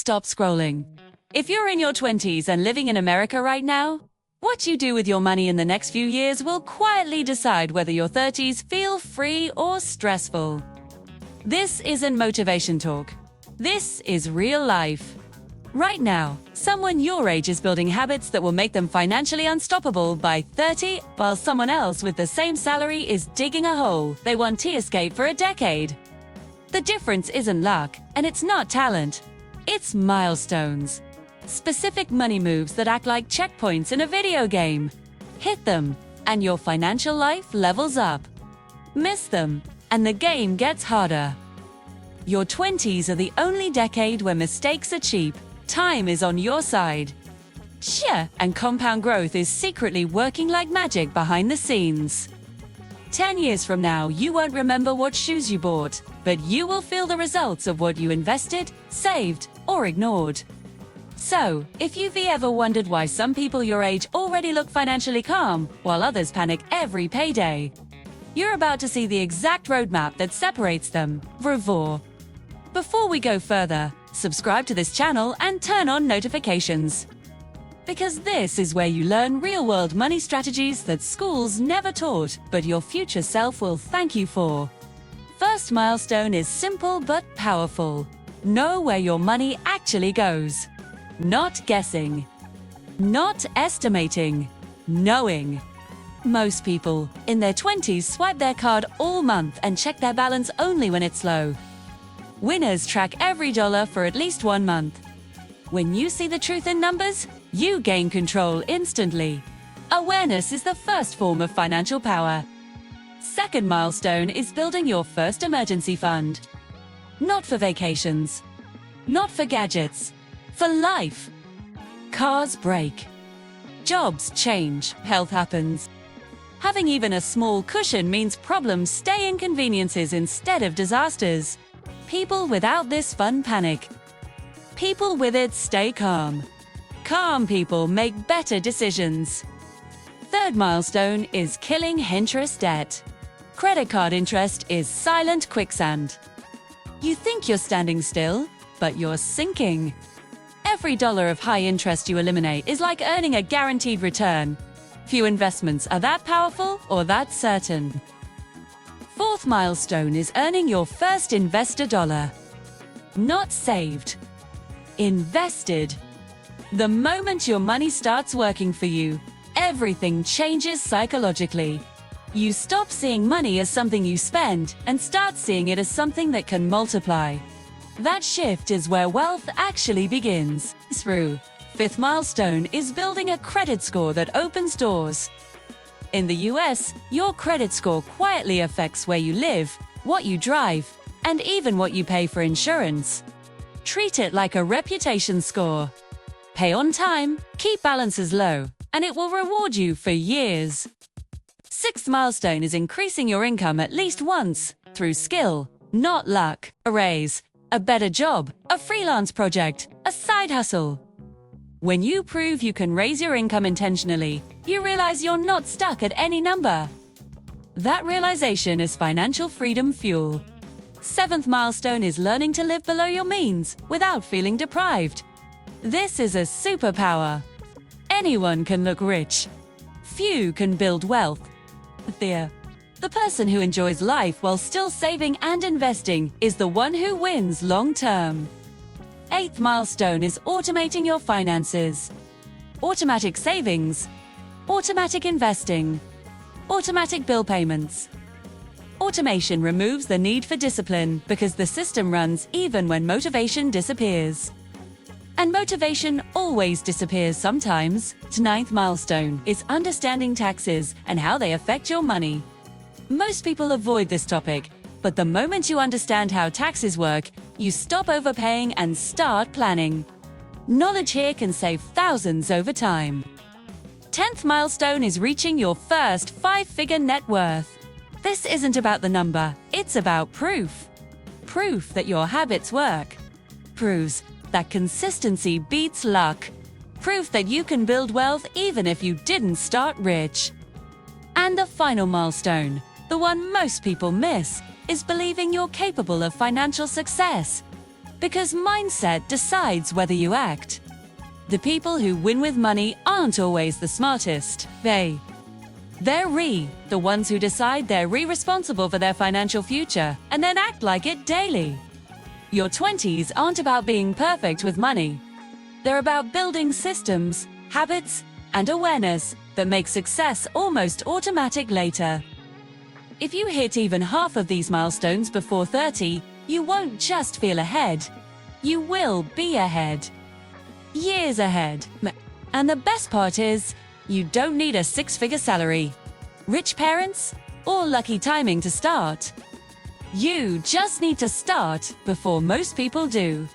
stop scrolling. If you're in your 20s and living in America right now, what you do with your money in the next few years will quietly decide whether your 30s feel free or stressful. This isn't motivation talk. This is real life. Right now, someone your age is building habits that will make them financially unstoppable by 30, while someone else with the same salary is digging a hole they want to escape for a decade. The difference isn't luck, and it's not talent. It's milestones. Specific money moves that act like checkpoints in a video game. Hit them, and your financial life levels up. Miss them, and the game gets harder. Your 20s are the only decade where mistakes are cheap. Time is on your side. Sure, and compound growth is secretly working like magic behind the scenes. 10 years from now, you won't remember what shoes you bought, but you will feel the results of what you invested, saved, or ignored. So, if you've ever wondered why some people your age already look financially calm, while others panic every payday, you're about to see the exact roadmap that separates them. Revoir. Before we go further, subscribe to this channel and turn on notifications. Because this is where you learn real-world money strategies that schools never taught, but your future self will thank you for. First milestone is simple but powerful. Know where your money actually goes. Not guessing. Not estimating. Knowing. Most people in their 20s swipe their card all month and check their balance only when it's low. Winners track every dollar for at least 1 month. When you see the truth in numbers, you gain control instantly. Awareness is the first form of financial power. Second milestone is building your first emergency fund. Not for vacations. Not for gadgets. For life. Cars break. Jobs change. Health happens. Having even a small cushion means problems stay inconveniences instead of disasters. People without this fund panic. People with it stay calm. Calm people make better decisions. Third milestone is killing interest debt. Credit card interest is silent quicksand. You think you're standing still, but you're sinking. Every dollar of high interest you eliminate is like earning a guaranteed return. Few investments are that powerful or that certain. Fourth milestone is earning your first investor dollar. Not saved. Invested. The moment your money starts working for you, everything changes psychologically. You stop seeing money as something you spend and start seeing it as something that can multiply. That shift is where wealth actually begins. Through. Fifth milestone is building a credit score that opens doors. In the US, your credit score quietly affects where you live, what you drive, and even what you pay for insurance. Treat it like a reputation score. Pay on time, keep balances low, and it will reward you for years. Sixth milestone is increasing your income at least once, through skill, not luck. A raise, a better job, a freelance project, a side hustle. When you prove you can raise your income intentionally, you realize you're not stuck at any number. That realization is financial freedom fuel. Seventh milestone is learning to live below your means without feeling deprived. This is a superpower. Anyone can look rich. Few can build wealth. The person who enjoys life while still saving and investing is the one who wins long term. Eighth milestone is automating your finances. Automatic savings. Automatic investing. Automatic bill payments. Automation removes the need for discipline because the system runs even when motivation disappears. And motivation always disappears sometimes. Ninth milestone is understanding taxes and how they affect your money. Most people avoid this topic, but the moment you understand how taxes work, you stop overpaying and start planning. Knowledge here can save thousands over time. 10th milestone is reaching your first 5-figure net worth. This isn't about the number, it's about proof. Proof that your habits work. Proves that consistency beats luck. Proof that you can build wealth even if you didn't start rich. And the final milestone, the one most people miss, is believing you're capable of financial success. Because mindset decides whether you act. The people who win with money aren't always the smartest. They're the ones who decide they're responsible for their financial future and then act like it daily. Your 20s aren't about being perfect with money. They're about building systems, habits, and awareness that make success almost automatic later. If you hit even half of these milestones before 30, you won't just feel ahead. You will be ahead. Years ahead. And the best part is, you don't need a six-figure salary, rich parents, or lucky timing to start. You just need to start before most people do.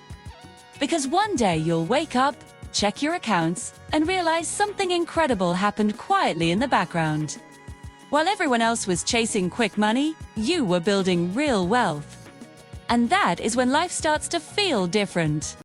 Because one day you'll wake up, check your accounts, and realize something incredible happened quietly in the background. While everyone else was chasing quick money, you were building real wealth. And that is when life starts to feel different.